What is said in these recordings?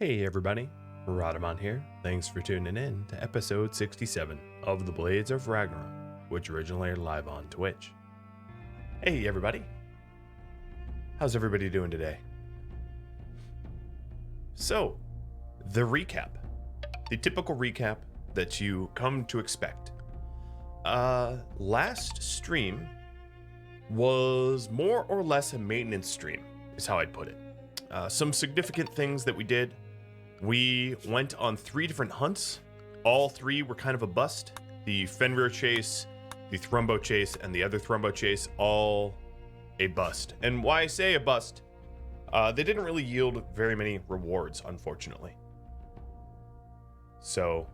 Hey everybody, Rhadamant here. Thanks for tuning in to episode 67 of The Blades of Ragnarok, which originally aired live on Twitch. Hey everybody, how's everybody doing today? So, the recap. The typical recap that you come to expect. Last stream was more or less a maintenance stream, is how I'd put it. Some significant things that we did. We went on 3 different hunts. All 3 were kind of a bust. The Fenrir chase, the Thrumbo chase, and the other Thrumbo chase, all a bust. And why I say a bust, they didn't really yield very many rewards, unfortunately. So,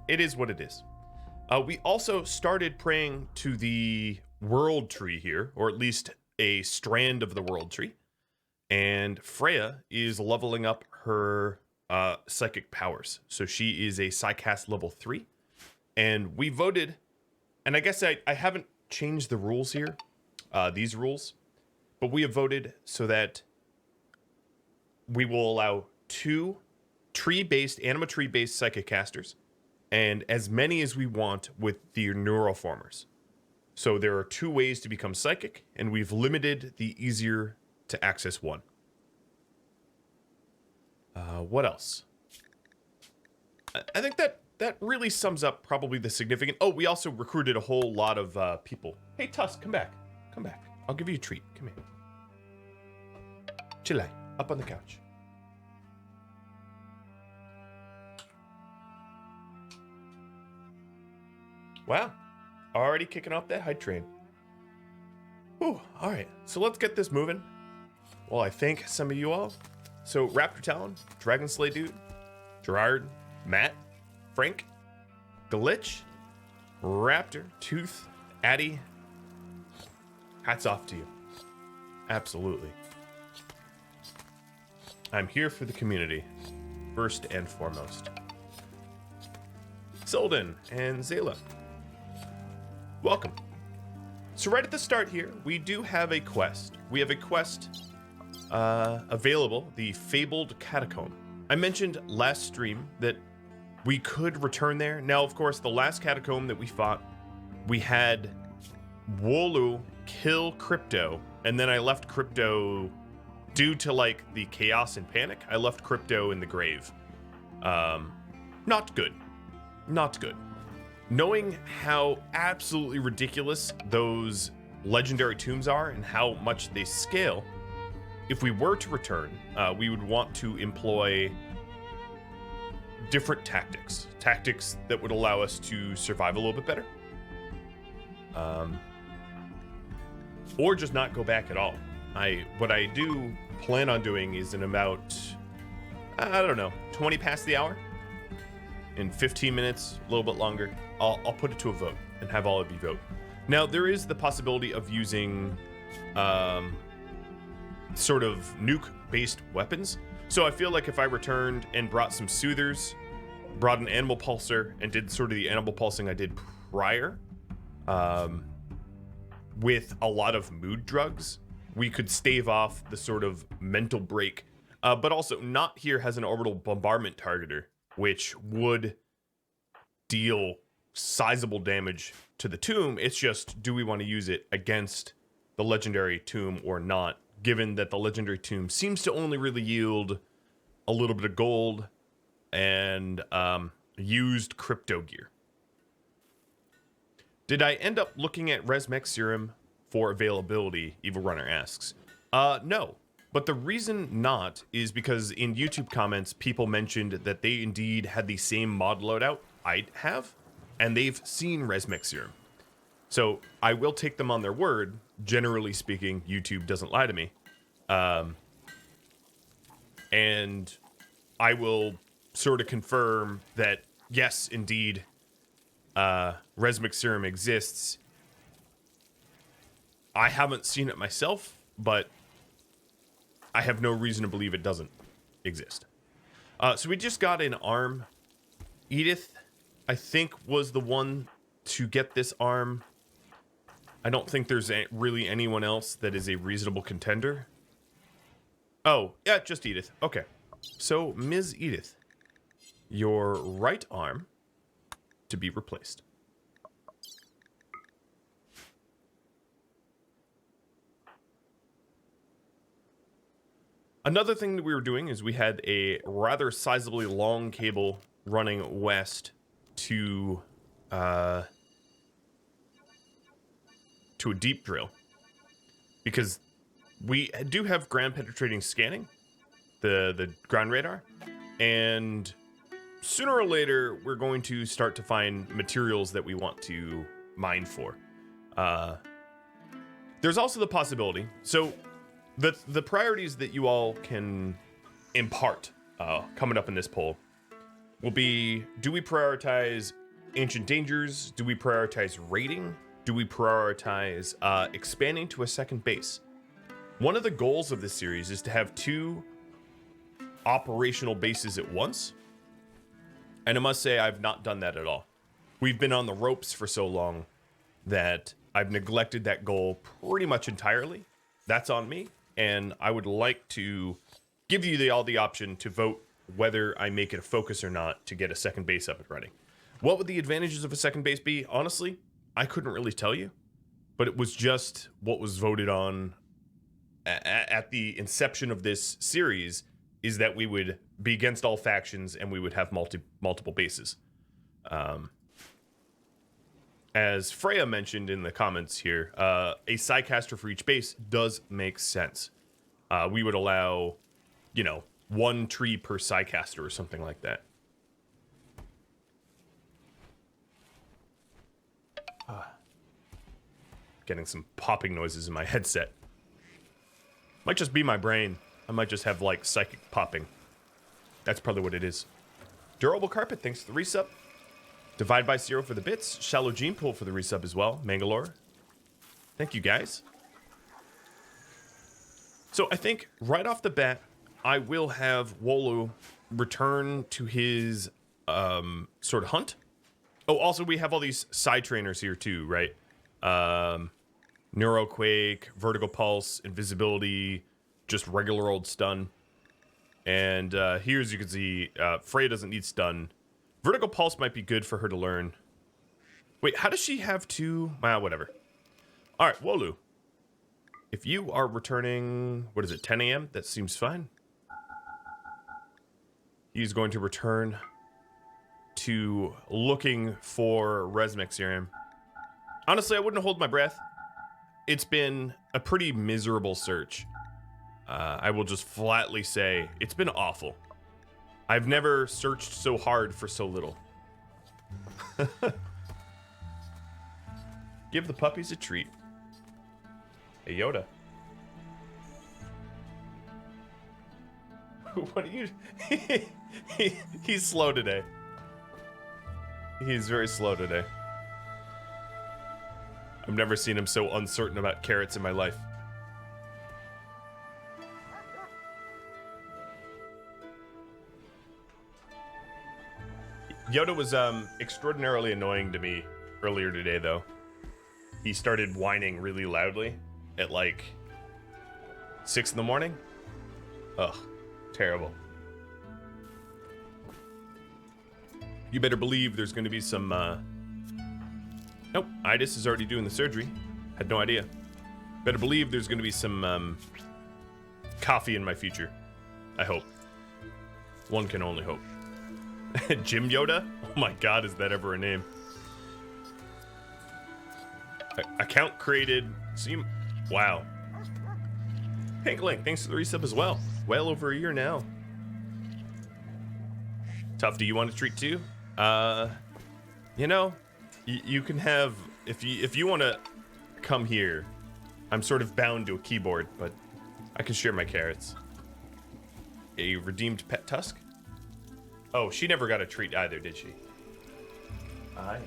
it is what it is. We also started praying to the world tree here, or at least a strand of the world tree. And Freya is leveling up her psychic powers. So she is a Psycast level 3. And we voted, and I guess I haven't changed the rules here, these rules, but we have voted so that we will allow 2 anima tree-based psychic casters, and as many as we want with the neuroformers. So there are 2 ways to become psychic, and we've limited the easier to access one. What else? I think that really sums up probably the significant... Oh, we also recruited a whole lot of people. Hey, Tusk, come back. Come back. I'll give you a treat. Come here. Chile, up on the couch. Wow. Already kicking off that hype train. Whew, all right. So let's get this moving. Well, I thank some of you all. So, Raptor Talon, Dragon Slay Dude, Gerard, Matt, Frank, Glitch, Raptor, Tooth, Addy. Hats off to you. Absolutely. I'm here for the community, first and foremost. Silden and Zayla. Welcome. So right at the start here, we do have a quest. We have a quest available, the Fabled Catacomb. I mentioned last stream that we could return there. Now, of course, the last Catacomb that we fought, we had Walu kill Crypto, and then I left Crypto due to like the chaos and panic. I left Crypto in the grave. Not good. Not good. Knowing how absolutely ridiculous those legendary tombs are and how much they scale, if we were to return, we would want to employ different tactics. Tactics that would allow us to survive a little bit better. Or just not go back at all. What I do plan on doing is in about, I don't know, 20 past the hour. In 15 minutes, a little bit longer, I'll put it to a vote and have all of you vote. Now, there is the possibility of using sort of nuke-based weapons. So I feel like if I returned and brought some soothers, brought an animal pulsar, and did sort of the animal pulsing I did prior, with a lot of mood drugs, we could stave off the sort of mental break. But also, Knut here has an orbital bombardment targeter, which would deal sizable damage to the tomb. It's just, do we want to use it against the legendary tomb or not, given that the legendary tomb seems to only really yield a little bit of gold and used crypto gear. Did I end up looking at Resmec serum for availability, Evil Runner asks. No. But the reason not is because in YouTube comments, people mentioned that they indeed had the same mod loadout I have, and they've seen Resmec serum. So I will take them on their word. Generally speaking, YouTube doesn't lie to me. And I will sort of confirm that, yes, indeed, Resmec serum exists. I haven't seen it myself, but I have no reason to believe it doesn't exist. So we just got an arm. Edith, I think, was the one to get this arm. I don't think there's really anyone else that is a reasonable contender. Oh, yeah, just Edith. Okay. So, Ms. Edith, your right arm to be replaced. Another thing that we were doing is we had a rather sizably long cable running west to a deep drill, because we do have ground penetrating scanning, the ground radar, and sooner or later we're going to start to find materials that we want to mine for. There's also the possibility, so the priorities that you all can impart coming up in this poll will be: do we prioritize ancient dangers? Do we prioritize raiding? Do we prioritize expanding to a second base? One of the goals of this series is to have 2 operational bases at once, and I must say I've not done that at all. We've been on the ropes for so long that I've neglected that goal pretty much entirely. That's on me, and I would like to give you all the option to vote whether I make it a focus or not to get a second base up and running. What would the advantages of a second base be? Honestly, I couldn't really tell you, but it was just what was voted on at the inception of this series, is that we would be against all factions and we would have multiple bases. As Freya mentioned in the comments here, a Psycaster for each base does make sense. We would allow, 1 tree per Psycaster or something like that. Getting some popping noises in my headset. Might just be my brain. I might just have, psychic popping. That's probably what it is. Durable Carpet, thanks for the resub. Divide by 0 for the bits. Shallow Gene Pool for the resub as well. Mangalore. Thank you, guys. So I think right off the bat, I will have Walu return to his sort of hunt. Oh, also we have all these side trainers here too, right? Neuroquake, Vertical Pulse, Invisibility, just regular old stun. And here, as you can see, Freya doesn't need stun. Vertical Pulse might be good for her to learn. Wait, how does she have 2? Whatever. All right, Walu. If you are returning, 10 a.m.? That seems fine. He's going to return to looking for Resmix serum. Honestly, I wouldn't hold my breath. It's been a pretty miserable search. I will just flatly say it's been awful. I've never searched so hard for so little. Give the puppies a treat. Hey, Yoda. What are you... He's slow today. He's very slow today. I've never seen him so uncertain about carrots in my life. Yoda was extraordinarily annoying to me earlier today, though. He started whining really loudly at 6 in the morning. Ugh, terrible. You better believe there's going to be some... Nope, Idis is already doing the surgery. Had no idea. Better believe there's going to be some coffee in my future. I hope. One can only hope. Jim Yoda? Oh my god, is that ever a name? Account created. Wow. Pink Link, thanks for the resub as well. Well over a year now. Tough, do you want a treat too? You can have, if you want to come here, I'm sort of bound to a keyboard, but I can share my carrots. A redeemed pet tusk? Oh, she never got a treat either, did she? Aye.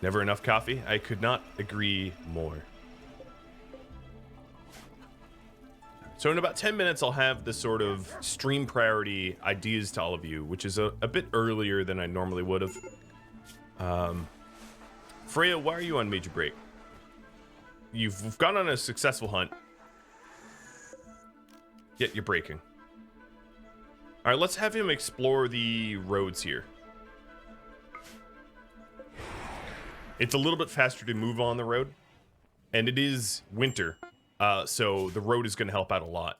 Never enough coffee? I could not agree more. So in about 10 minutes, I'll have the sort of stream priority ideas to all of you, which is a bit earlier than I normally would have. Freya, why are you on major break? you've gone on a successful hunt, yet you're breaking. All right, let's have him explore the roads here. It's a little bit faster to move on the road, and it is winter, so the road is going to help out a lot.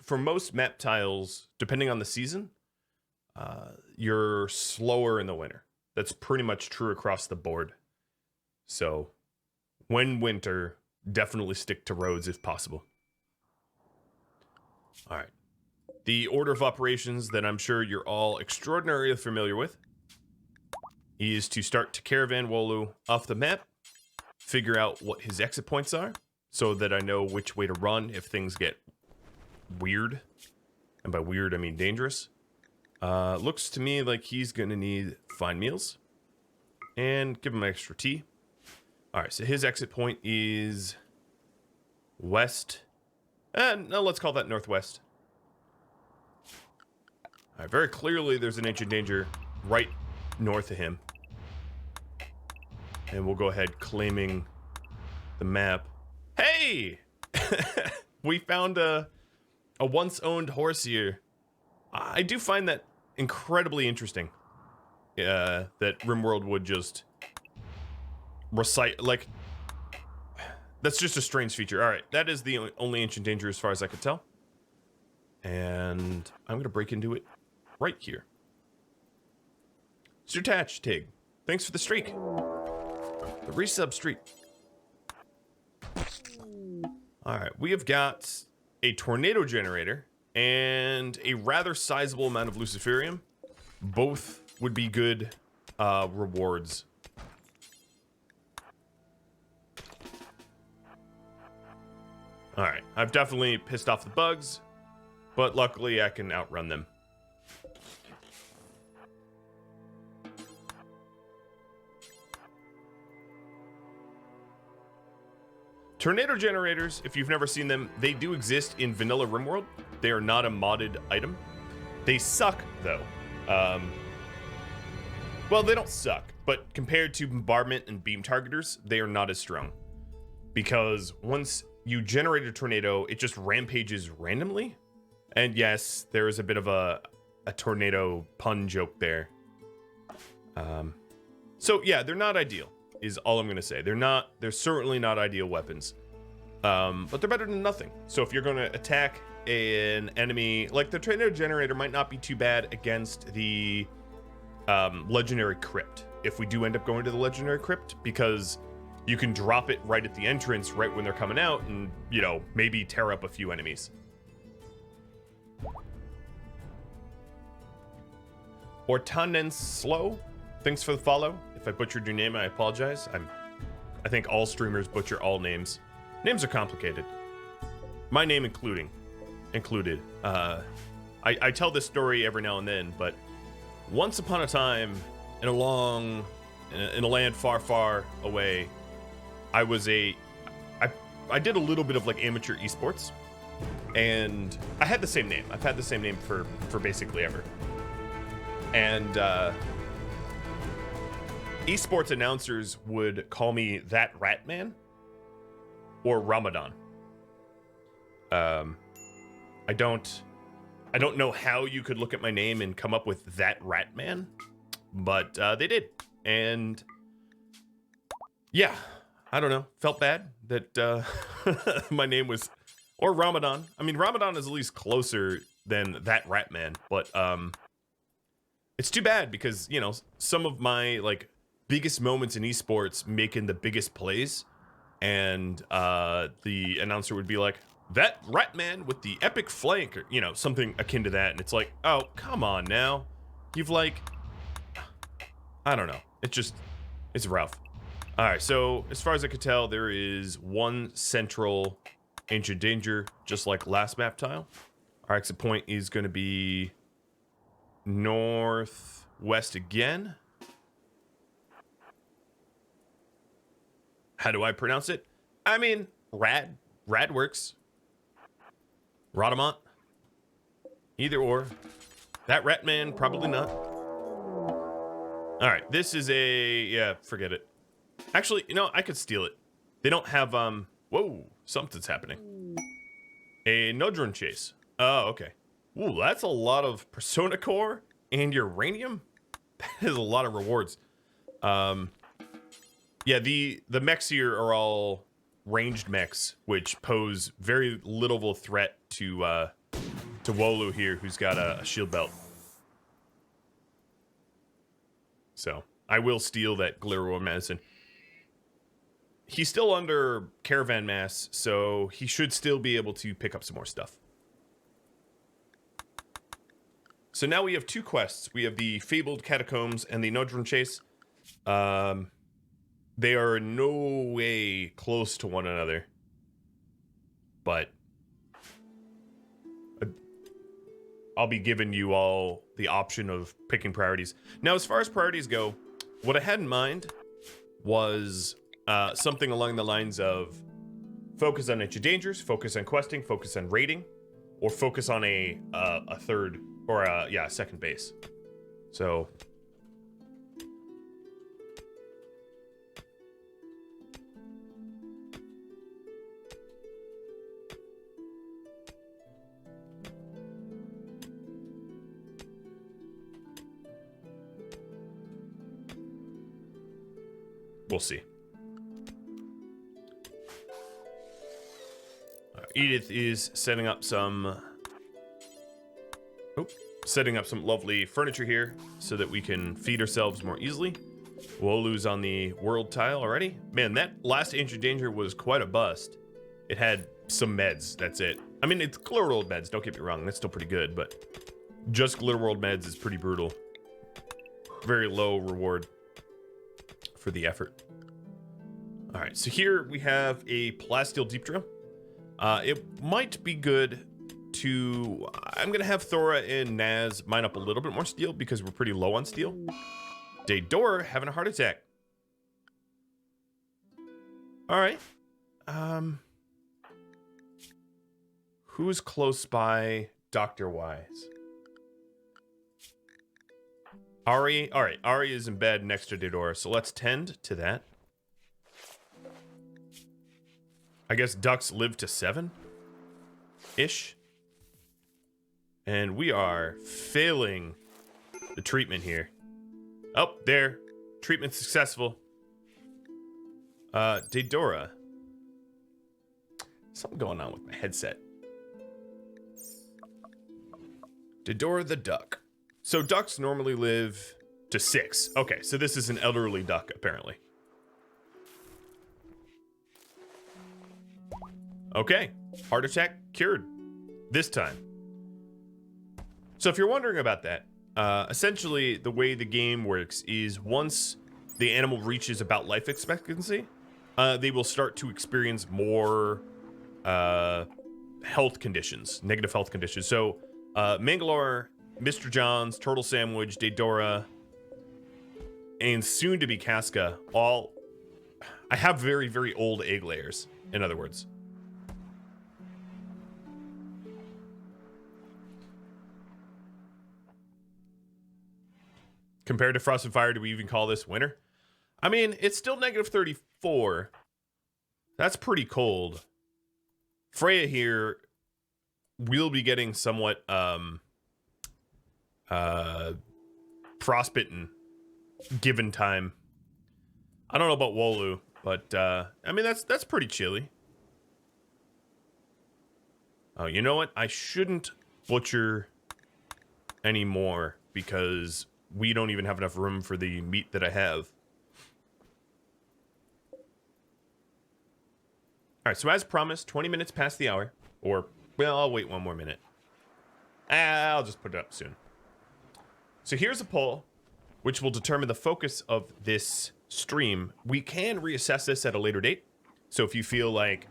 For most map tiles, depending on the season, you're slower in the winter. That's pretty much true across the board. So, when winter, definitely stick to roads if possible. All right. The order of operations that I'm sure you're all extraordinarily familiar with is to start to Caravan Walu off the map, figure out what his exit points are, so that I know which way to run if things get weird. And by weird, I mean dangerous. Looks to me like he's going to need fine meals. And give him extra tea. Alright, so his exit point is west. No, let's call that northwest. Alright, very clearly there's an ancient danger right north of him. And we'll go ahead claiming the map. Hey! We found a once owned horse here. I do find that incredibly interesting. That RimWorld would just recite, like, that's just a strange feature. All right, that is the only ancient danger as far as I could tell. And I'm gonna break into it right here. Detach, Tig. Thanks for the streak. The resub streak. All right, we have got a tornado generator and a rather sizable amount of luciferium. Both would be good rewards. All right, I've definitely pissed off the bugs, but luckily I can outrun them. Tornado generators, if you've never seen them, they do exist in vanilla RimWorld. They are not a modded item. They suck, though. Well, they don't suck, but compared to bombardment and beam targeters, they are not as strong. Because once you generate a tornado, it just rampages randomly. And yes, there is a bit of a tornado pun joke there. So yeah, they're not ideal, is all I'm gonna say. They're certainly not ideal weapons. But they're better than nothing. So if you're gonna attack an enemy, like the tornado generator might not be too bad against the legendary crypt. If we do end up going to the legendary crypt, because you can drop it right at the entrance, right when they're coming out, and, you know, maybe tear up a few enemies. Ortanenslow, thanks for the follow. If I butchered your name, I apologize. I think all streamers butcher all names. Names are complicated. My name included. I tell this story every now and then, but once upon a time, in a land far, far away, I did a little bit of like amateur esports, and I had the same name. I've had the same name for basically ever. And esports announcers would call me that Rat Man or Ramadan. I don't know how you could look at my name and come up with that Rat Man, but they did. And yeah, I don't know. Felt bad that my name was, or Ramadan. I mean, Ramadan is at least closer than that Rat Man, but it's too bad because, you know, some of my like biggest moments in esports making the biggest plays, and the announcer would be like, that Rat Man with the epic flank, or, you know, something akin to that. And it's like, oh, come on now. You've like, I don't know. It's rough. All right, so as far as I could tell, there is one central ancient danger, just like last map tile. Our exit point is going to be northwest again. How do I pronounce it? I mean, Rad works. Rhadamant. Either or. That Rat Man, probably not. All right, this is yeah, forget it. Actually, you know, I could steal it. They don't have, whoa, something's happening. A Nodron chase. Oh, okay. Ooh, that's a lot of Persona Core and uranium. That is a lot of rewards. Yeah, the mechs here are all ranged mechs, which pose very little of a threat to Walu here, who's got a shield belt. So I will steal that Glirrow medicine. He's still under Caravan mass, so he should still be able to pick up some more stuff. So now we have two quests. We have the Fabled Catacombs and the Nodron Chase. They are in no way close to one another. But I'll be giving you all the option of picking priorities. Now, as far as priorities go, what I had in mind was something along the lines of focus on ancient dangers, focus on questing, focus on raiding, or focus on a third or a second base. So we'll see. Edith is setting up some lovely furniture here so that we can feed ourselves more easily. Walu's on the world tile already. Man, that last Ancient Danger was quite a bust. It had some meds, that's it. I mean, it's Glitter World meds, don't get me wrong, that's still pretty good, but just Glitter World meds is pretty brutal. Very low reward for the effort. All right, so here we have a plasteel deep drill. It might be good to... I'm going to have Thora and Naz mine up a little bit more steel because we're pretty low on steel. Daedora having a heart attack. All right. Who's close by doctor-wise? Ari? All right, Ari is in bed next to Daedora, so let's tend to that. I guess ducks live to 7-ish. And we are failing the treatment here. Oh, there. Treatment successful. Daedora. Something going on with my headset. Daedora the duck. So ducks normally live to 6. Okay, so this is an elderly duck, apparently. Okay, heart attack cured. This time. So if you're wondering about that, essentially the way the game works is once the animal reaches about life expectancy, they will start to experience more health conditions, negative health conditions. So Mangalore, Mr. John's, Turtle Sandwich, Daedora, and soon to be Casca, all... I have very, very old egg layers, in other words. Compared to Frost and Fire, do we even call this winter? I mean, it's still negative 34. That's pretty cold. Freya here will be getting somewhat frostbitten given time. I don't know about Walu, but I mean that's pretty chilly. Oh, you know what? I shouldn't butcher anymore because we don't even have enough room for the meat that I have. All right, so as promised, 20 minutes past the hour. Or, well, I'll wait one more minute. I'll just put it up soon. So here's a poll, which will determine the focus of this stream. We can reassess this at a later date. So if you feel like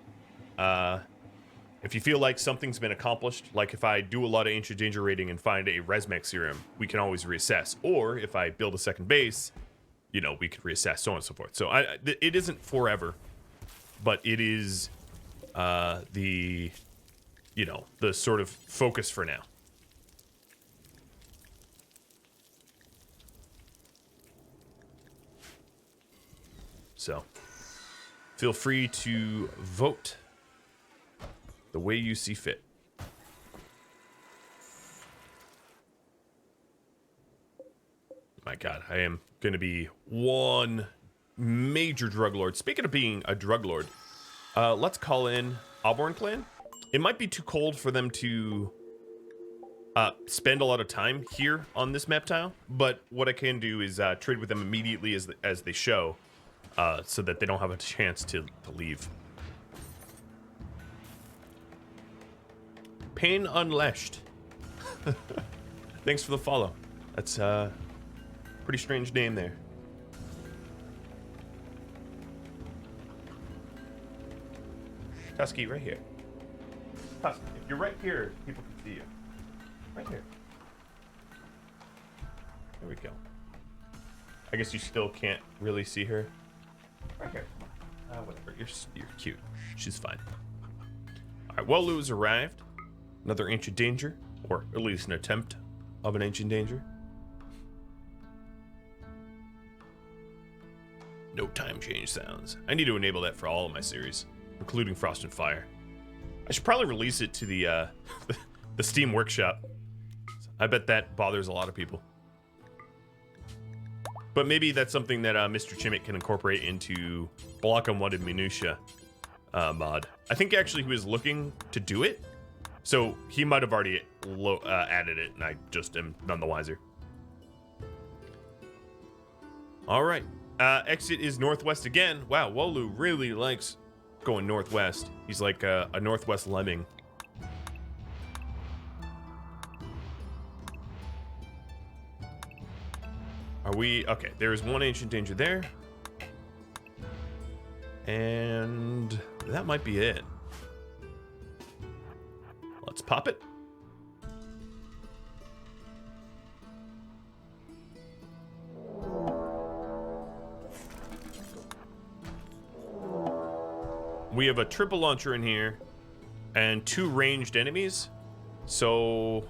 something's been accomplished, like if I do a lot of Ancient Danger raiding and find a Resmec serum, we can always reassess. Or if I build a second base, you know, we could reassess, so on and so forth. So it isn't forever, but it is the sort of focus for now. So feel free to vote the way you see fit. My God, I am going to be one major drug lord. Speaking of being a drug lord, let's call in Auburn Clan. It might be too cold for them to spend a lot of time here on this map tile, but what I can do is trade with them immediately as they show, so that they don't have a chance to leave. Pain Unleashed. Thanks for the follow. That's pretty strange name there. Tusky, right here. Tusky, if you're right here, people can see you. Right here. There we go. I guess you still can't really see her. Right here. Whatever. You're cute. She's fine. All right, Walu has arrived. Another ancient danger, or at least an attempt of an ancient danger. No time change sounds. I need to enable that for all of my series, including Frost and Fire. I should probably release it to the the Steam Workshop. I bet that bothers a lot of people. But maybe that's something that Mr. Chimmick can incorporate into Block Unwanted Minutia mod. I think actually he was looking to do it, so he might have already added it, and I just am none the wiser. All right. Exit is northwest again. Wow, Walu really likes going northwest. He's like a northwest lemming. Are we... Okay, there's one ancient danger there. And that might be it. Let's pop it. We have a triple launcher in here and 2 ranged enemies. So,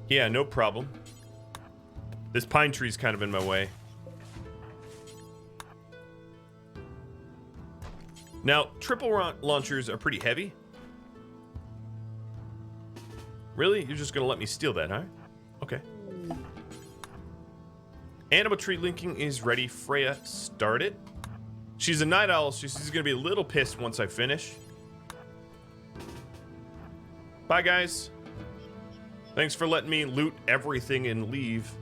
yeah, no problem. This pine tree's kind of in my way. Now, triple launchers are pretty heavy. Really? You're just gonna let me steal that, huh? Okay. Animal tree linking is ready. Freya, start it. She's a night owl, so she's gonna be a little pissed once I finish. Bye, guys. Thanks for letting me loot everything and leave.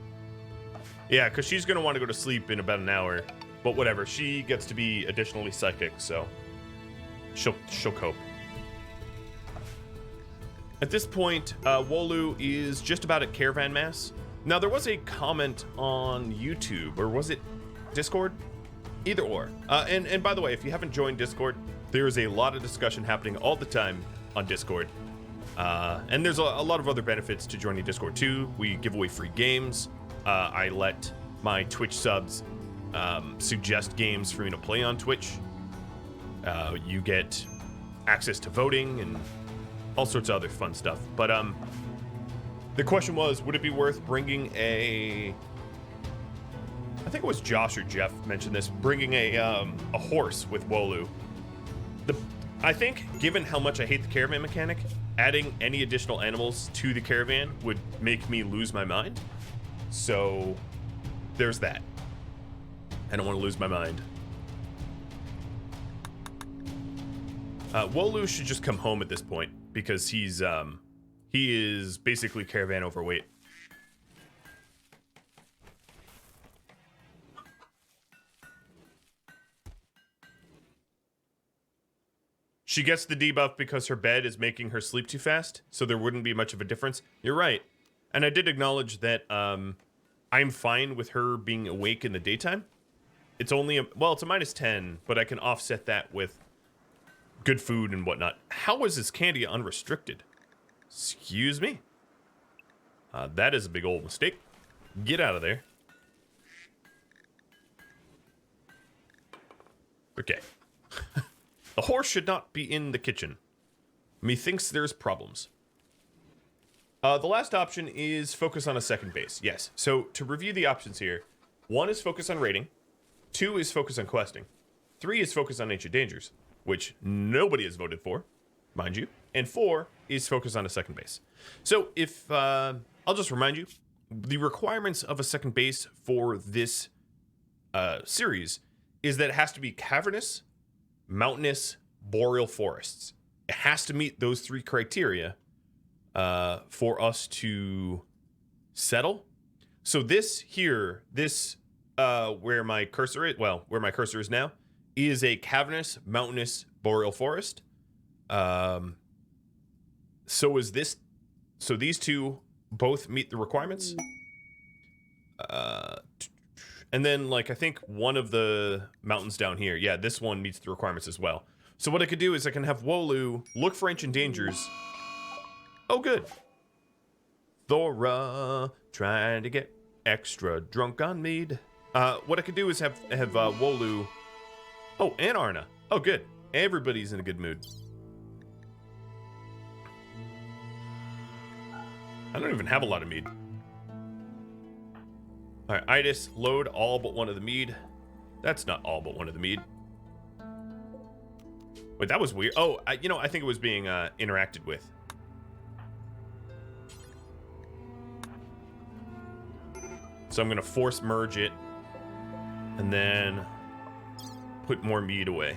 Yeah, because she's gonna want to go to sleep in about an hour. But whatever, she gets to be additionally psychic, so she'll cope. At this point, Walu is just about at Caravan Mass. Now, there was a comment on YouTube, or was it Discord? Either or. And by the way, if you haven't joined Discord, there is a lot of discussion happening all the time on Discord. And there's a lot of other benefits to joining Discord too. We give away free games. I let my Twitch subs suggest games for me to play on Twitch. You get access to voting and all sorts of other fun stuff. But the question was, would it be worth bringing I think it was Josh or Jeff mentioned this, bringing a horse with Walu. I think, given how much I hate the caravan mechanic, adding any additional animals to the caravan would make me lose my mind. So, there's that. I don't want to lose my mind. Walu should just come home at this point, because he is basically caravan overweight. She gets the debuff because her bed is making her sleep too fast, so there wouldn't be much of a difference. You're right. And I did acknowledge that I'm fine with her being awake in the daytime. It's only, it's a -10, but I can offset that with good food and whatnot. How is this candy unrestricted? Excuse me? That is a big old mistake. Get out of there. Okay. The horse should not be in the kitchen. Methinks there's problems. The last option is focus on a second base. Yes. So to review the options here, 1 is focus on raiding. 2 is focused on questing. 3 is focused on ancient dangers, which nobody has voted for, mind you. And 4 is focused on a second base. So if, I'll just remind you, the requirements of a second base for this series is that it has to be cavernous, mountainous, boreal forests. It has to meet those 3 criteria for us to settle. So this here, where my cursor is, where my cursor is now, is a cavernous, mountainous, boreal forest. So is this. So these 2 both meet the requirements. And then, like, I think one of the mountains down here, yeah, this one meets the requirements as well. So what I could do is I can have Walu look for ancient dangers. Oh, good. Thora trying to get extra drunk on mead. What I could do is have Walu. Oh, and Arna. Oh, good. Everybody's in a good mood. I don't even have a lot of mead. All right, Itis, load all but one of the mead. That's not all but one of the mead. Wait, that was weird. Oh, I think it was being interacted with. So I'm gonna force merge it, and then put more mead away,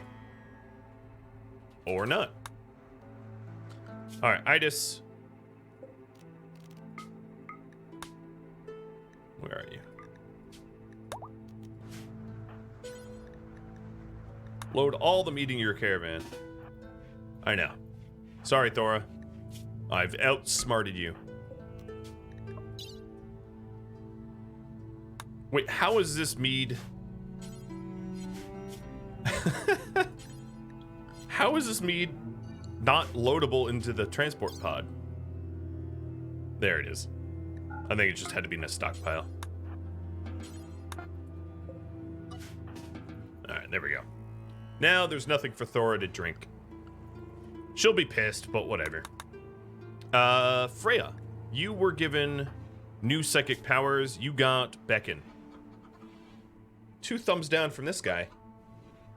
or not. All right, Itis. Where are you? Load all the meat in your caravan. I know. Sorry, Thora. I've outsmarted you. Wait, how is this mead? How is this mead not loadable into the transport pod? There it is. I think it just had to be in a stockpile. Alright, there we go. Now there's nothing for Thora to drink. She'll be pissed, but whatever. Freya, you were given new psychic powers. You got Beckon. 2 thumbs down from this guy.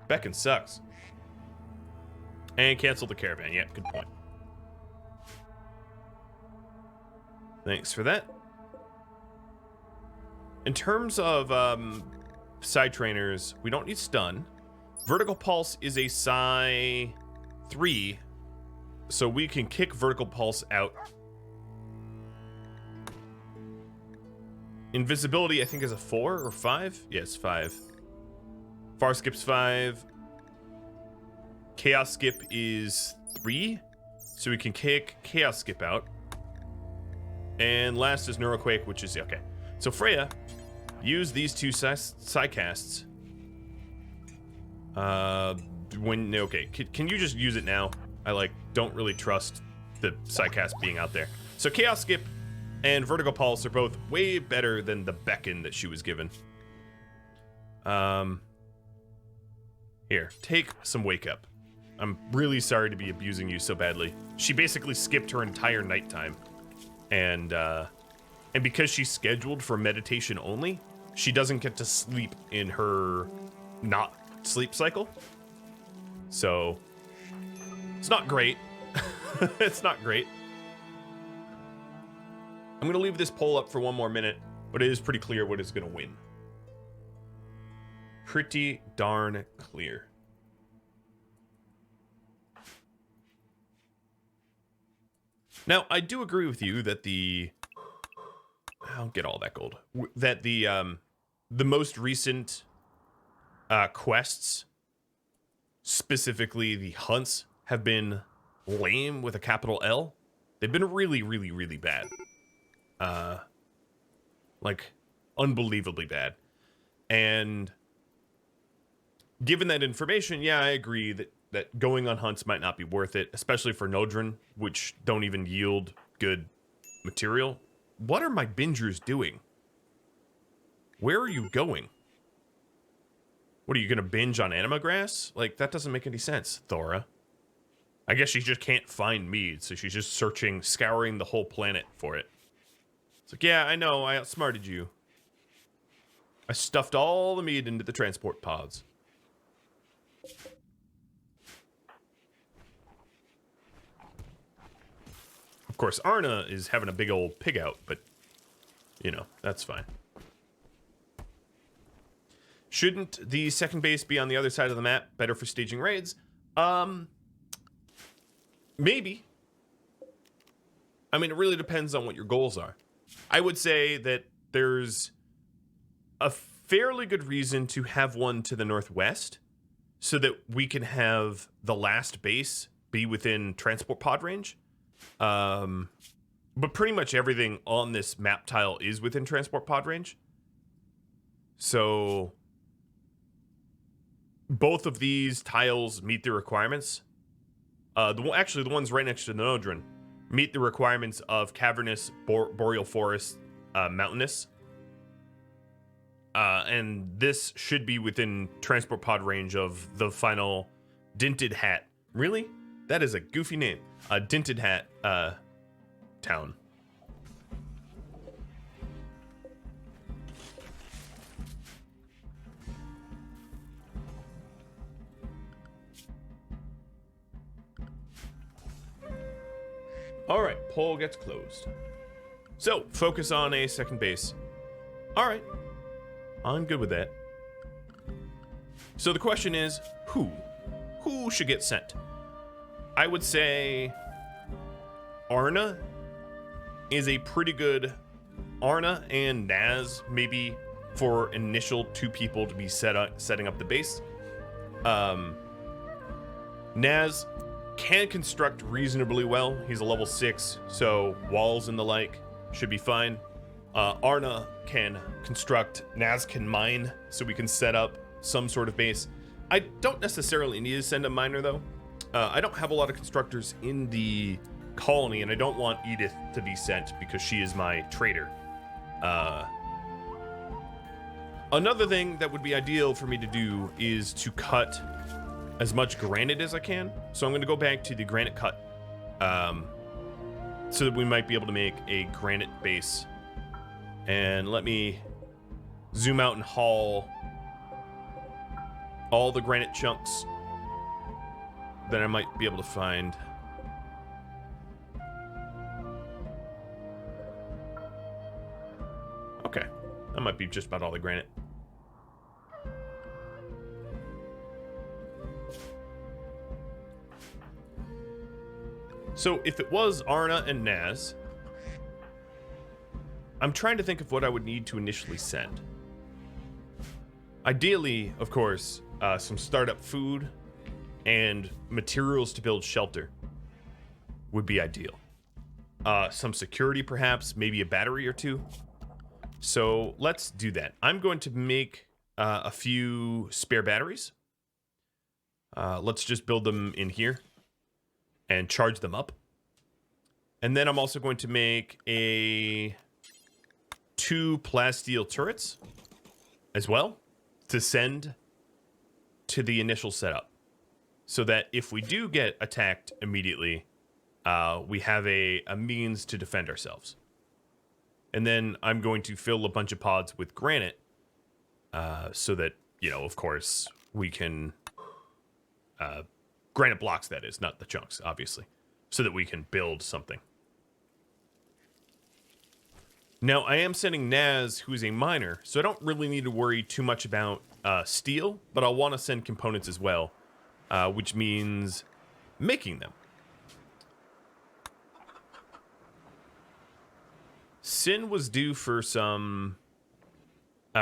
Beckon sucks. And cancel the caravan. Yeah, good point. Thanks for that. In terms of side trainers, we don't need stun. Vertical pulse is a psi 3, so we can kick vertical pulse out. Invisibility, I think, is a 4 or 5. Yes, 5. Far skip's 5. Chaos skip is 3, so we can kick chaos skip out. And last is neuroquake, which is okay. So Freya, use these 2 psi casts. Okay, can you just use it now? I don't really trust the psycast being out there. So Chaos Skip and Vertical Pulse are both way better than the Beckon that she was given. Here, take some Wake Up. I'm really sorry to be abusing you so badly. She basically skipped her entire nighttime. And because she's scheduled for meditation only, she doesn't get to sleep in her not sleep cycle. So it's not great. It's not great. I'm gonna leave this poll up for one more minute, but it is pretty clear what is gonna win. Pretty darn clear. Now, I do agree with you that I don't get all that gold. That the most recent quests, specifically the hunts, have been lame with a capital L. They've been really, really, really bad. Unbelievably bad. And given that information, yeah, I agree that going on hunts might not be worth it, especially for Nodrin, which don't even yield good material. What are my bingers doing? Where are you going? What, are you gonna binge on anima grass? That doesn't make any sense, Thora. I guess she just can't find mead, so she's just scouring the whole planet for it. It's yeah, I know, I outsmarted you. I stuffed all the meat into the transport pods. Of course, Arna is having a big old pig out, but, you know, that's fine. Shouldn't the second base be on the other side of the map? Better for staging raids? Maybe. I mean, it really depends on what your goals are. I would say that there's a fairly good reason to have one to the northwest so that we can have the last base be within transport pod range. But pretty much everything on this map tile is within transport pod range. So both of these tiles meet the requirements. Actually, the ones right next to the Nodrin meet the requirements of cavernous, boreal forest, mountainous. And this should be within transport pod range of the final Dinted Hat. Really? That is a goofy name. Dinted Hat town. All right, poll gets closed. So, focus on a second base. All right, I'm good with that. So the question is, who? Who should get sent? I would say Arna is a pretty good... Arna and Naz, maybe for initial 2 people to be setting up the base. Naz can construct reasonably well. He's a level 6, so walls and the like should be fine. Arna can construct, Naz can mine, so we can set up some sort of base. I don't necessarily need to send a miner, though. I don't have a lot of constructors in the colony, and I don't want Edith to be sent because she is my trader. Another thing that would be ideal for me to do is to cut as much granite as I can. So I'm going to go back to the granite cut so that we might be able to make a granite base. And let me zoom out and haul all the granite chunks that I might be able to find. Okay, that might be just about all the granite. So if it was Arna and Naz, I'm trying to think of what I would need to initially send. Ideally, of course, some startup food and materials to build shelter would be ideal. Some security, perhaps, maybe a battery or 2. So let's do that. I'm going to make a few spare batteries. Let's just build them in here and charge them up. And then I'm also going to make 2 plasteel turrets as well to send to the initial setup, so that if we do get attacked immediately, we have a means to defend ourselves. And then I'm going to fill a bunch of pods with granite so that, you know, of course, we can... granite blocks, that is, not the chunks, obviously, so that we can build something. Now, I am sending Naz, who's a miner, so I don't really need to worry too much about steel, but I'll want to send components as well, which means making them. Sin was due for some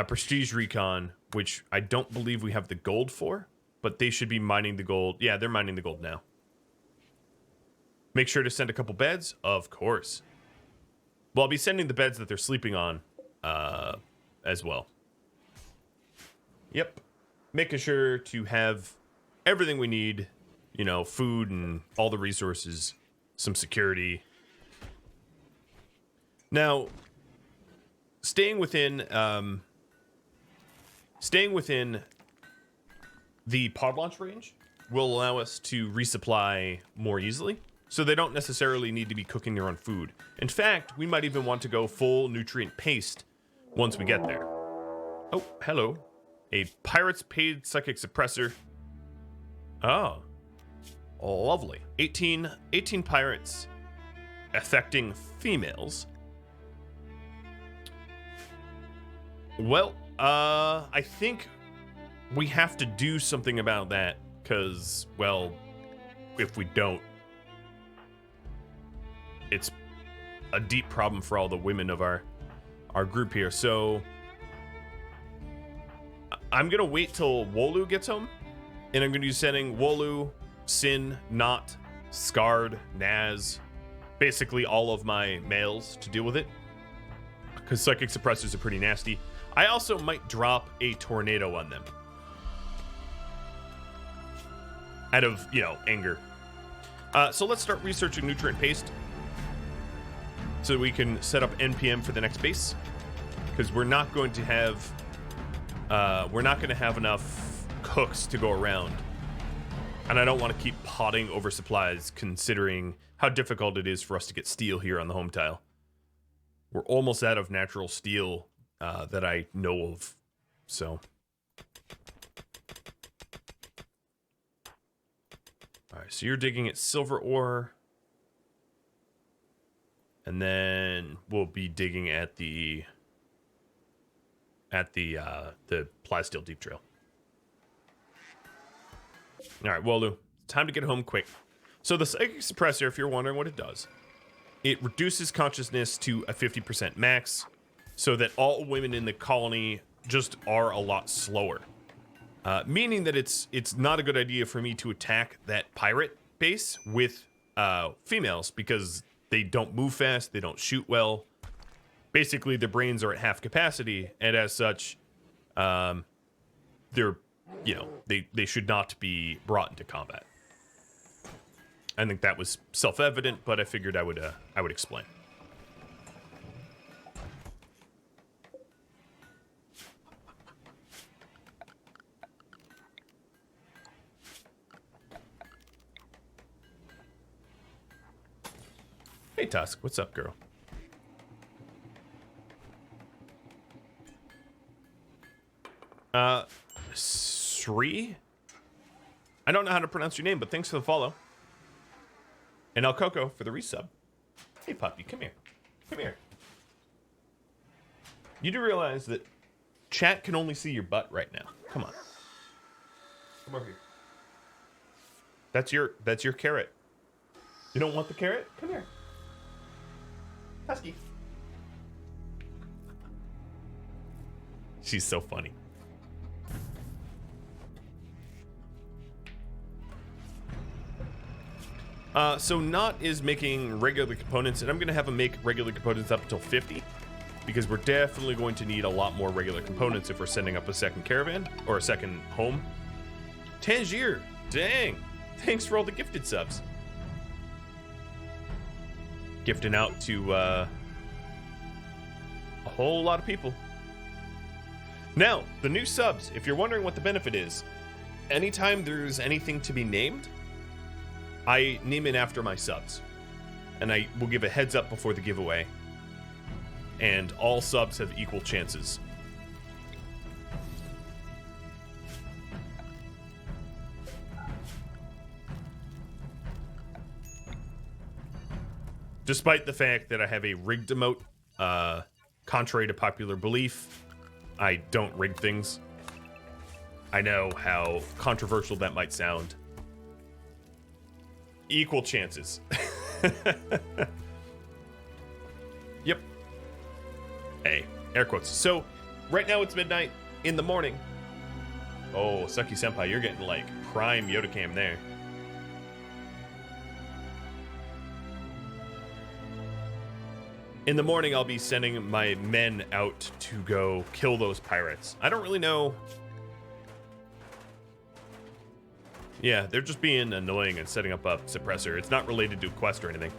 prestige recon, which I don't believe we have the gold for, but they should be mining the gold. Yeah, they're mining the gold now. Make sure to send a couple beds, of course. Well, I'll be sending the beds that they're sleeping on as well. Yep. Making sure to have everything we need, you know, food and all the resources, some security. Now, staying within the pod launch range will allow us to resupply more easily, so they don't necessarily need to be cooking their own food. In fact, we might even want to go full nutrient paste once we get there. Oh, hello. A pirate's paid psychic suppressor. Oh. Lovely. 18 pirates affecting females. Well, I think we have to do something about that, because, well, if we don't, it's a deep problem for all the women of our group here. So I'm gonna wait till Walu gets home, and I'm gonna be sending Walu, Sin, Knut, Scarred, Naz, basically all of my males to deal with it, because psychic suppressors are pretty nasty. I also might drop a tornado on them out of, anger. So let's start researching nutrient paste so we can set up NPM for the next base, because we're not going to have enough cooks to go around, and I don't want to keep potting over supplies considering how difficult it is for us to get steel here on the home tile. We're almost out of natural steel that I know of, so. All right, so you're digging at silver ore, and then we'll be digging at the Plasteel Deep Trail. All right, Walu, time to get home quick. So the psychic suppressor, if you're wondering what it does, it reduces consciousness to a 50% max, so that all women in the colony just are a lot slower. Meaning that it's not a good idea for me to attack that pirate base with females, because they don't move fast, they don't shoot well. Basically, their brains are at half capacity, and as such, they should not be brought into combat. I think that was self-evident, but I figured I would explain. Hey Tusk, what's up, girl? Sri? I don't know how to pronounce your name, but thanks for the follow. And El Coco for the resub. Hey puppy, come here. Come here. You do realize that chat can only see your butt right now. Come on. Come over here. That's your carrot. You don't want the carrot? Come here. Husky. She's so funny. So Knut is making regular components, and I'm going to have him make regular components up until 50, because we're definitely going to need a lot more regular components if we're setting up a second caravan, or a second home. Tangier, dang. Thanks for all the gifted subs. Gifting out to a whole lot of people. Now, the new subs, if you're wondering what the benefit is, anytime there's anything to be named, I name it after my subs. And I will give a heads up before the giveaway. And all subs have equal chances. Despite the fact that I have a rigged emote, contrary to popular belief, I don't rig things. I know how controversial that might sound. Equal chances. Yep. Hey, air quotes. So, right now it's midnight in the morning. Oh, Sucky Senpai, you're getting like prime Yoda cam there. In the morning, I'll be sending my men out to go kill those pirates. I don't really know. Yeah, they're just being annoying and setting up a suppressor. It's not related to a quest or anything.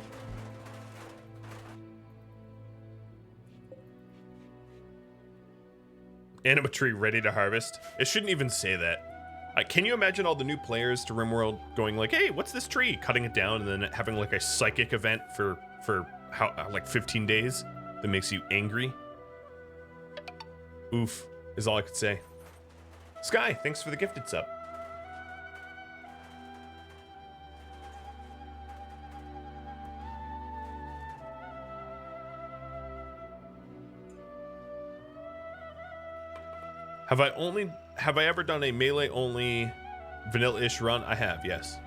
Anima tree ready to harvest. It shouldn't even say that. Can you imagine all the new players to RimWorld going like, hey, what's this tree? Cutting it down and then having like a psychic event for how like 15 days that makes you angry? Oof. is all I could say. Sky, thanks for the gifted sub. Have I ever done a melee only vanilla-ish run? I have, yes.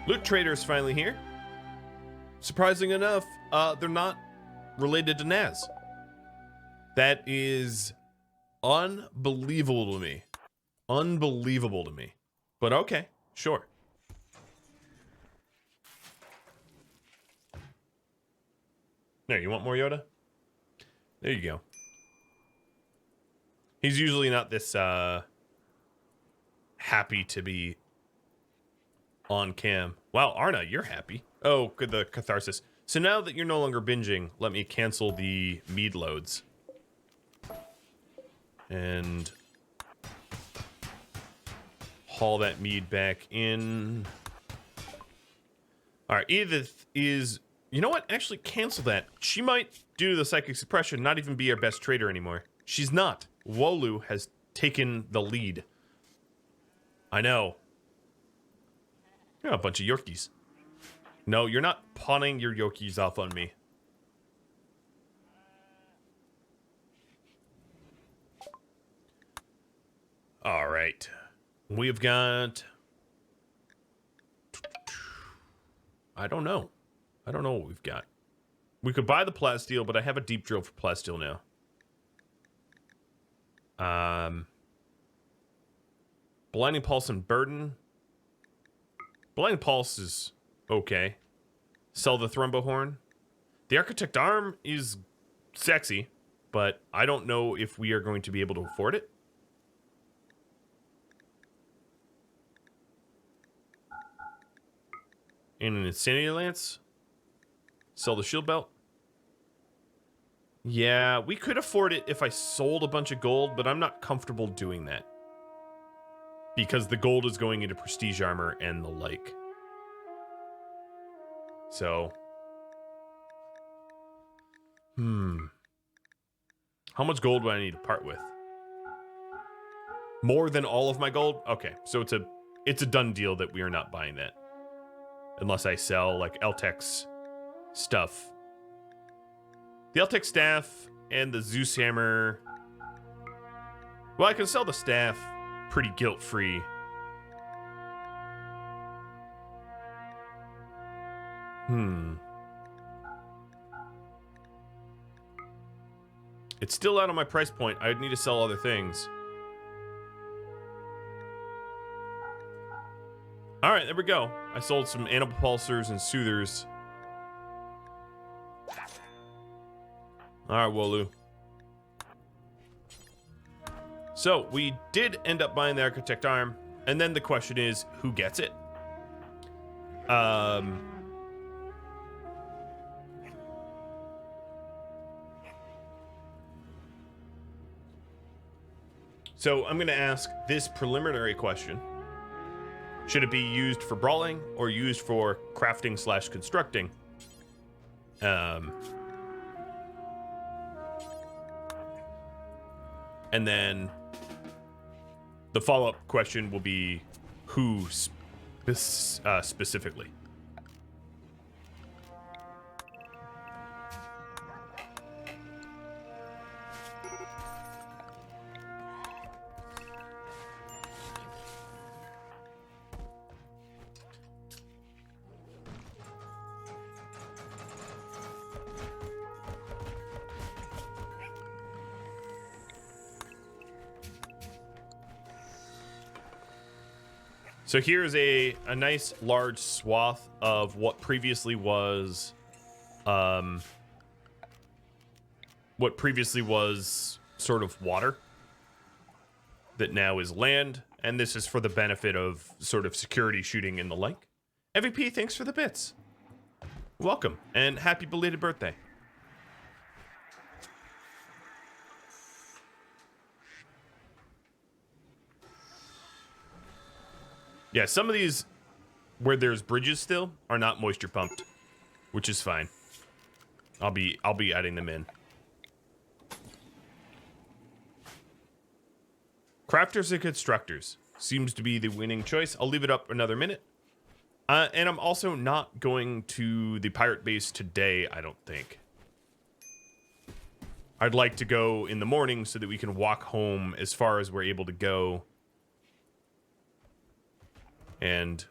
Loot Trader is finally here. Surprising enough, they're not related to Naz. That is unbelievable to me. Unbelievable to me. But okay, sure. There, you want more Yoda? There you go. He's usually not this happy to be on cam. Wow, Arna, you're happy. Oh, good, the catharsis. So now that you're no longer binging, let me cancel the mead loads. And haul that mead back in. All right, Edith is... You know what? Actually, cancel that. She might, due to the psychic suppression, not even be our best trader anymore. She's not. Walu has taken the lead. I know. You're a bunch of Yorkies. No, you're not pawning your Yorkies off on me. All right. We've got... I don't know. I don't know what we've got. We could buy the plasteel, but I have a deep drill for plasteel now. Blinding Pulse and Burden. Blinding Pulse is okay. Sell the Thrumbohorn. The Architect Arm is sexy, but I don't know if we are going to be able to afford it. And an Insanity Lance. Sell the Shield Belt. Yeah, we could afford it if I sold a bunch of gold, but I'm not comfortable doing that. Because the gold is going into prestige armor and the like. So. How much gold do I need to part with? More than all of my gold? Okay, so it's a done deal that we are not buying that. Unless I sell, like, Eltec's stuff. The Eltec staff and the Zeus hammer. Well, I can sell the staff pretty guilt-free. It's still out on my price point. I'd need to sell other things. All right, there we go. I sold some animal pulsers and soothers. All right, Walu. So we did end up buying the Architect Arm, and then the question is, who gets it? So I'm going to ask this preliminary question. Should it be used for brawling or used for crafting / constructing? And then the follow-up question will be who specifically. So here's a nice large swath of what previously was sort of water that now is land, and this is for the benefit of sort of security shooting and the like. MVP, thanks for the bits. Welcome, and happy belated birthday. Yeah, some of these where there's bridges still are not moisture pumped, which is fine. I'll be adding them in. Crafters and constructors seems to be the winning choice. I'll leave it up another minute. And I'm also not going to the pirate base today, I don't think. I'd like to go in the morning so that we can walk home as far as we're able to go. And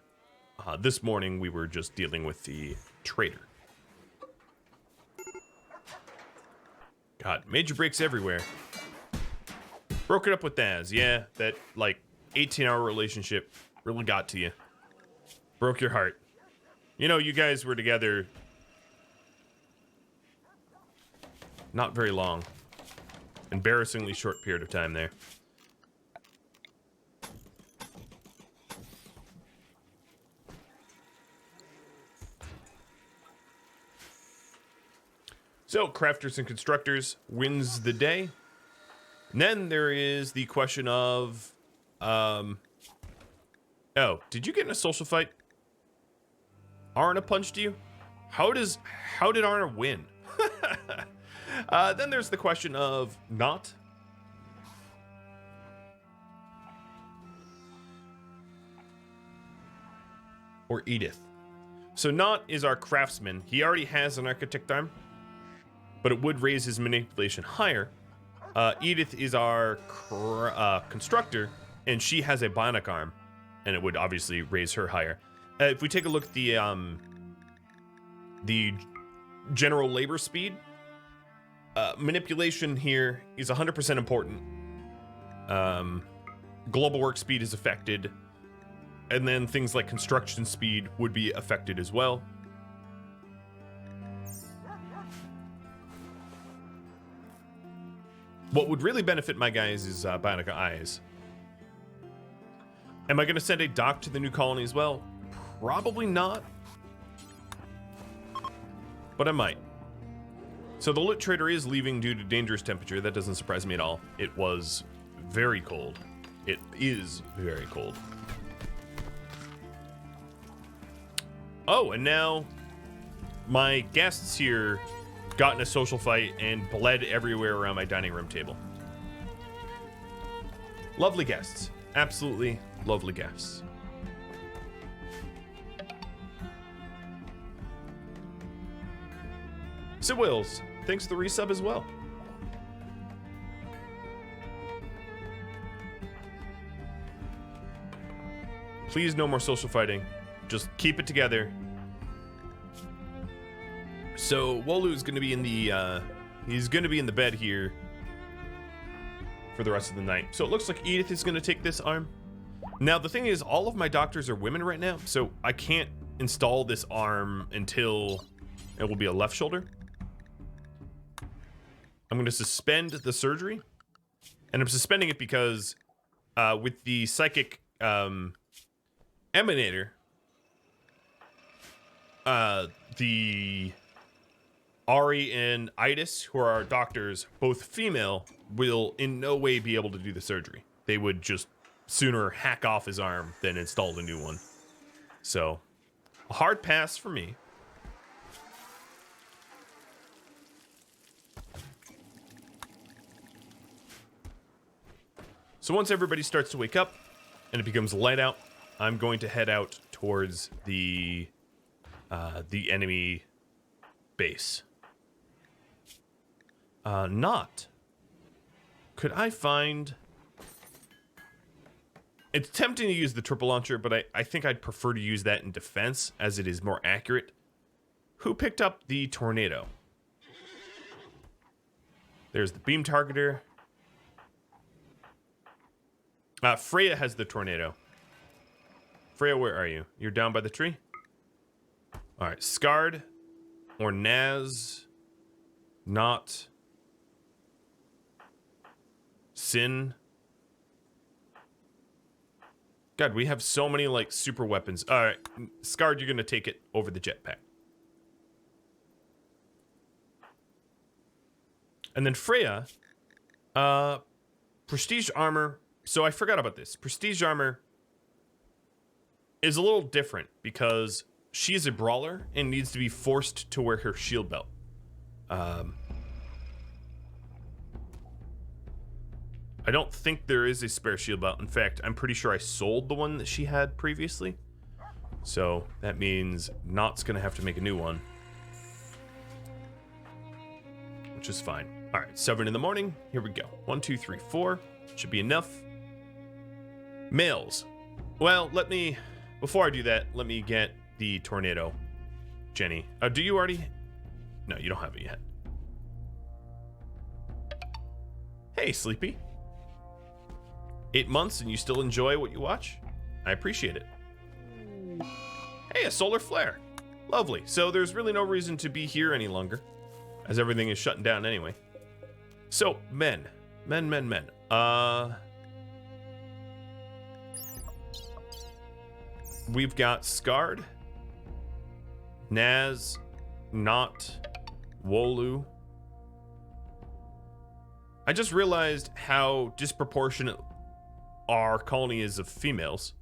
this morning we were just dealing with the trader. God, major breaks everywhere. Broke it up with Naz. Yeah, that like 18-hour relationship really got to you. Broke your heart. You know, you guys were together not very long. Embarrassingly short period of time there. So, crafters and constructors wins the day. And then there is the question of, oh, did you get in a social fight? Arna punched you? How did Arna win? Then there's the question of Knut. Or Edith. So Knut is our craftsman. He already has an architect arm, but it would raise his manipulation higher. Edith is our constructor, and she has a bionic arm, and it would obviously raise her higher. If we take a look at the general labor speed, manipulation here is 100% important. Global work speed is affected, and then things like construction speed would be affected as well. What would really benefit my guys is bionic eyes. Am I going to send a dock to the new colony as well? Probably not. But I might. So the loot trader is leaving due to dangerous temperature. That doesn't surprise me at all. It was very cold. It is very cold. Oh, and now my guests here got in a social fight and bled everywhere around my dining room table. Lovely guests. Absolutely lovely guests. So Wills, thanks for the resub as well. Please no more social fighting. Just keep it together. So Walu is going to be in the he's going to be in the bed here for the rest of the night. So it looks like Edith is going to take this arm. Now the thing is, all of my doctors are women right now, so I can't install this arm until it will be a left shoulder. I'm going to suspend the surgery, and I'm suspending it because with the psychic emanator, the Ari and Itis, who are our doctors, both female, will in no way be able to do the surgery. They would just sooner hack off his arm than install a new one. So, a hard pass for me. So once everybody starts to wake up and it becomes light out, I'm going to head out towards the enemy base. Could I find... It's tempting to use the triple launcher, but I think I'd prefer to use that in defense, as it is more accurate. Who picked up the tornado? There's the beam targeter. Freya has the tornado. Freya, where are you? You're down by the tree? Alright, Scarred or Naz. Not. Sin. God, we have so many, like, super weapons. Alright, Scarred, you're gonna take it over the jetpack. And then Freya, prestige armor. So I forgot about this. Prestige armor is a little different because she's a brawler and needs to be forced to wear her shield belt. I don't think there is a spare shield belt. In fact, I'm pretty sure I sold the one that she had previously. So that means Knut's gonna have to make a new one. Which is fine. All right, 7 in the morning. Here we go. 1, 2, 3, 4. Should be enough. Males. Well, before I do that, let me get the tornado. Jenny. Do you already? No, you don't have it yet. Hey, Sleepy. 8 months and you still enjoy what you watch? I appreciate it. Hey, a solar flare. Lovely. So there's really no reason to be here any longer, as everything is shutting down anyway. So, men. We've got Scarred, Naz, Knut, Walu. I just realized how disproportionate our colony is of females.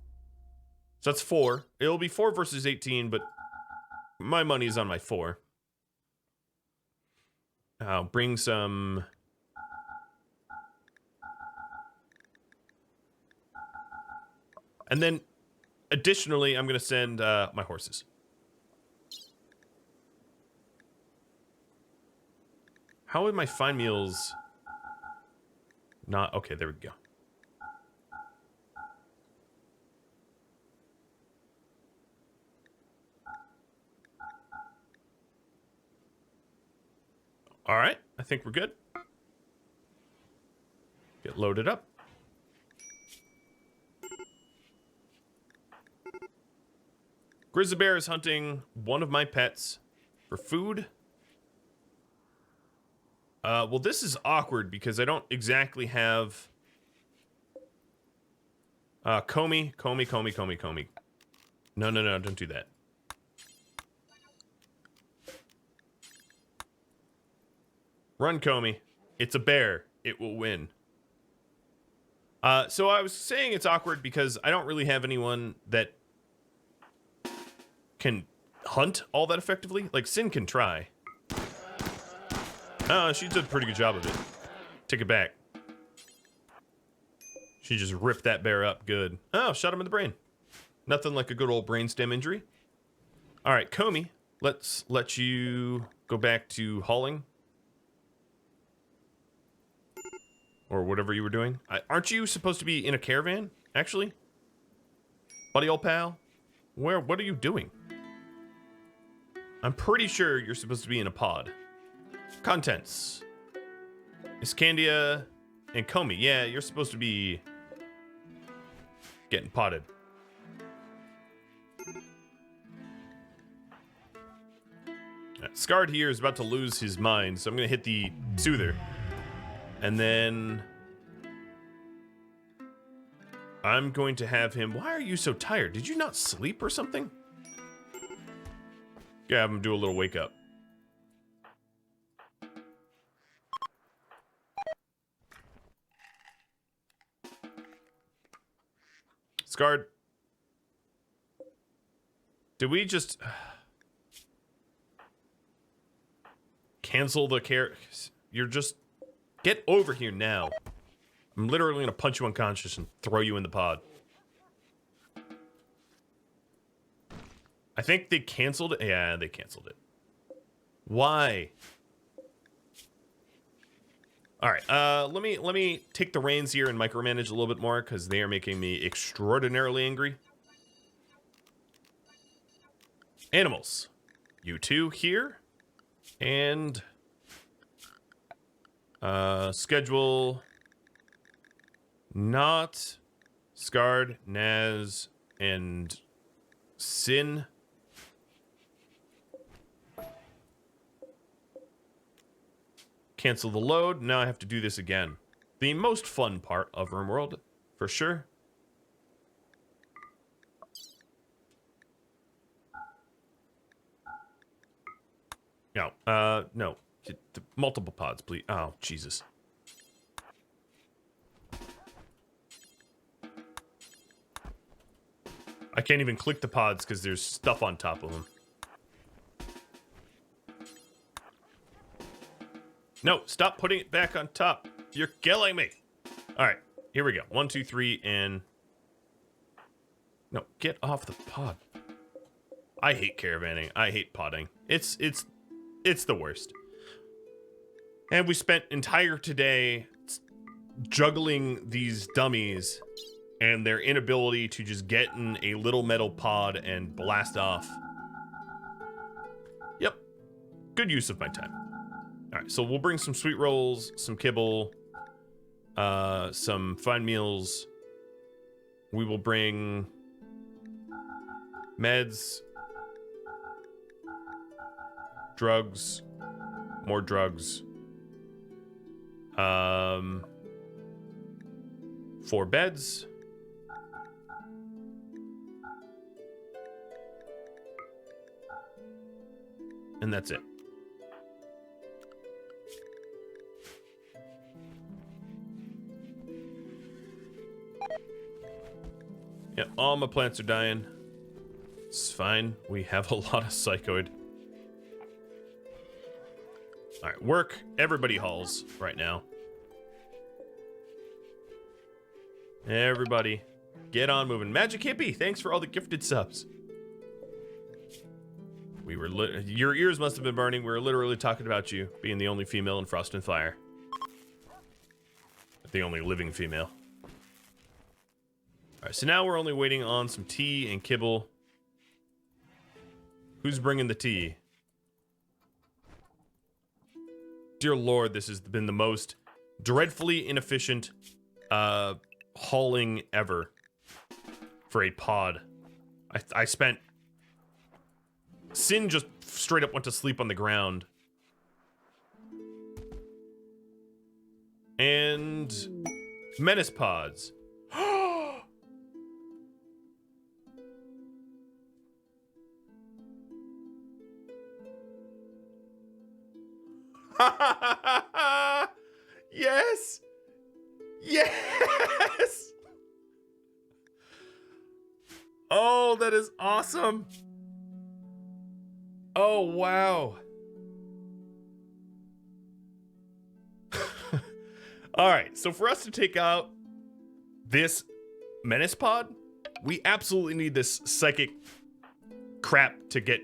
So that's 4. It'll be 4 versus 18, but my money's on my 4. I'll bring some... And then, additionally, I'm going to send my horses. How would my fine meals... Not... Okay, there we go. All right, I think we're good. Get loaded up. Grizzly Bear is hunting one of my pets for food. Well, this is awkward because I don't exactly have... Comey. No, don't do that. Run, Comey. It's a bear. It will win. So I was saying it's awkward because I don't really have anyone that can hunt all that effectively. Like, Sin can try. She did a pretty good job of it. Take it back. She just ripped that bear up good. Oh, shot him in the brain. Nothing like a good old brainstem injury. All right, Comey, let's let you go back to hauling. Or whatever you were doing. Aren't you supposed to be in a caravan, actually? Buddy old pal? What are you doing? I'm pretty sure you're supposed to be in a pod. Contents. Iscandia and Comey. Yeah, you're supposed to be getting potted. Scarred here is about to lose his mind, so I'm going to hit the Soother. And then I'm going to have him... Why are you so tired? Did you not sleep or something? Yeah, have him do a little wake up. Scarred. Did we just... cancel the care... You're just... Get over here now. I'm literally going to punch you unconscious and throw you in the pod. I think they canceled it. Yeah, they canceled it. Why? All right, let me take the reins here and micromanage a little bit more because they are making me extraordinarily angry. Animals. You two here. And... schedule not Scarred, Naz, and Sin. Cancel the load. Now I have to do this again. The most fun part of RimWorld, for sure. No, no. Multiple pods, please. Oh, Jesus. I can't even click the pods because there's stuff on top of them. No, stop putting it back on top. You're killing me. All right, here we go. 1, 2, 3, and no, get off the pod. I hate caravanning. I hate podding. It's the worst. And we spent entire today juggling these dummies and their inability to just get in a little metal pod and blast off. Yep. Good use of my time. All right, so we'll bring some sweet rolls, some kibble, some fine meals. We will bring meds, drugs, more drugs. 4 beds. And that's it. Yeah, all my plants are dying. It's fine. We have a lot of psychoid. All right, work. Everybody hauls right now. Everybody, get on moving. Magic Hippie, thanks for all the gifted subs. We were your ears must have been burning. We were literally talking about you being the only female in Frost and Fire. The only living female. All right, so now we're only waiting on some tea and kibble. Who's bringing the tea? Dear Lord, this has been the most dreadfully inefficient hauling ever for a pod. I spent... Sin just straight up went to sleep on the ground. And... Menace pods. Yes! Yes! Oh, that is awesome! Oh, wow. Alright, so for us to take out this menace pod, we absolutely need this psychic crap to get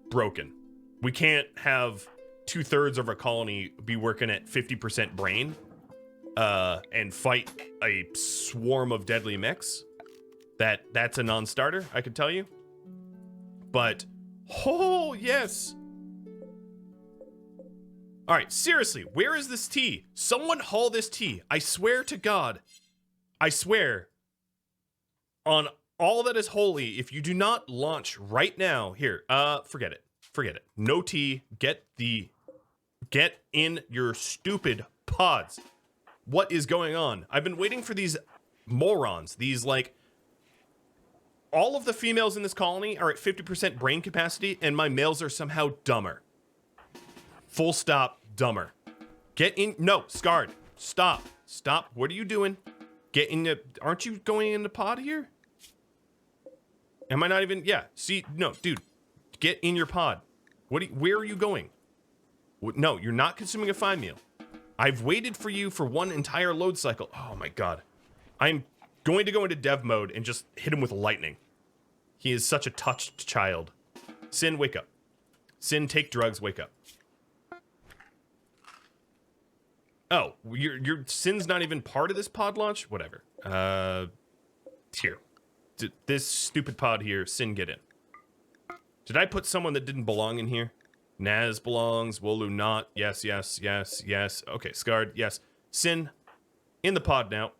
broken. We can't have 2/3 of our colony be working at 50% brain and fight a swarm of deadly mechs. That's a non-starter, I can tell you. But oh yes. All right, seriously, where is this tea? Someone haul this tea. I swear to God. I swear on all that is holy, if you do not launch right now, here, forget it. Forget it. No tea. Get in your stupid pods. What is going on? I've been waiting for these morons. These, like, all of the females in this colony are at 50% brain capacity, and my males are somehow dumber. Full stop, dumber. Get in. No, Scarred. Stop. Stop. What are you doing? Get in the. Aren't you going in the pod here? Am I not even? Yeah. See, no, dude. Get in your pod. Where are you going? No, you're not consuming a fine meal. I've waited for you for one entire load cycle. Oh my God. I'm going to go into dev mode and just hit him with lightning. He is such a touched child. Sin, wake up. Sin, take drugs, wake up. Oh, your Sin's not even part of this pod launch? Whatever. Here. This stupid pod here, Sin, get in. Did I put someone that didn't belong in here? Naz belongs, Walu not. Yes, yes, yes, yes. Okay, Scarred, yes. Sin, in the pod now.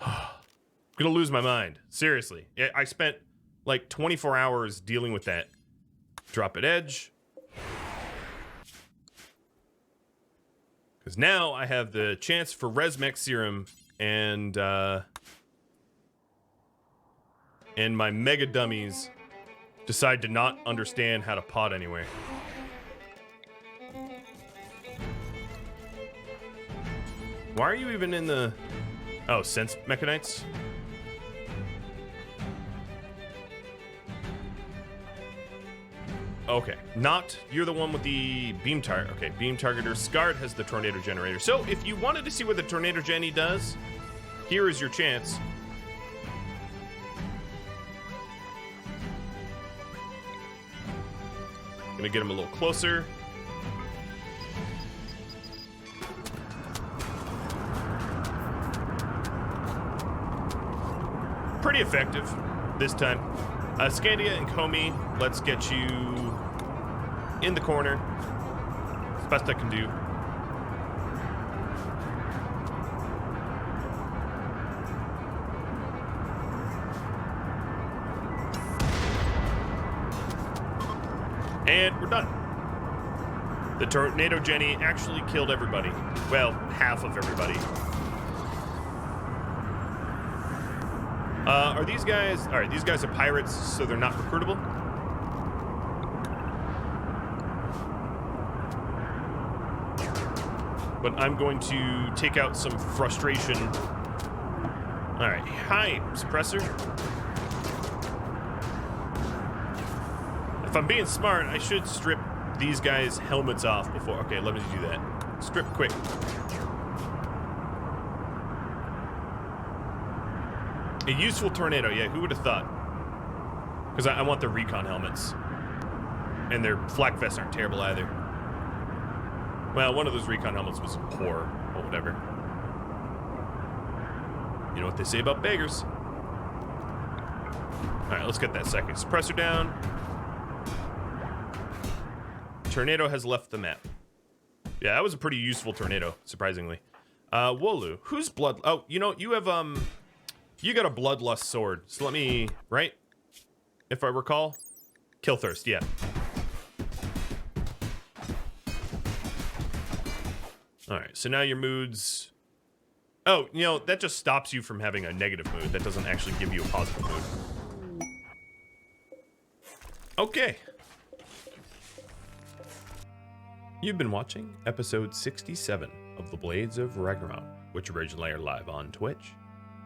I'm gonna lose my mind. Seriously. I spent like 24 hours dealing with that. Drop at edge. Because now I have the chance for Resmec serum and my mega dummies decide to not understand how to pod anywhere. Why are you even in the... Oh, sense mechanites? Okay, not you're the one with the beam target. Okay, beam targeter. Scarred has the tornado generator. So if you wanted to see what the tornado Jenny does, here is your chance. Gonna get him a little closer. Pretty effective this time. Scandia and Comey, let's get you in the corner. It's the best I can do. And we're done. The Tornado Jenny actually killed everybody. Well, half of everybody. Are these guys... Alright, these guys are pirates, so they're not recruitable. But I'm going to take out some frustration. Alright, hi, suppressor. If I'm being smart, I should strip these guys' helmets off before... Okay, let me do that. Strip quick. A useful tornado, yeah, who would have thought? Because I want the recon helmets. And their flak vests aren't terrible either. Well, one of those recon helmets was poor, but whatever. You know what they say about beggars. Alright, let's get that second suppressor down. Tornado has left the map. Yeah, that was a pretty useful tornado, surprisingly. Walu, whose blood... Oh, you know, you have, you got a bloodlust sword, so let me... Right? If I recall? Killthirst, yeah. Alright, so now your moods... Oh, you know, that just stops you from having a negative mood. That doesn't actually give you a positive mood. Okay. You've been watching episode 67 of The Blades of Ragnarok, which originally aired live on Twitch.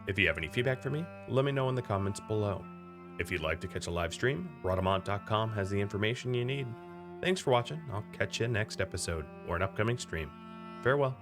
If you have any feedback for me, let me know in the comments below. If you'd like to catch a live stream, Rhadamant.com has the information you need. Thanks for watching. I'll catch you next episode or an upcoming stream. Farewell.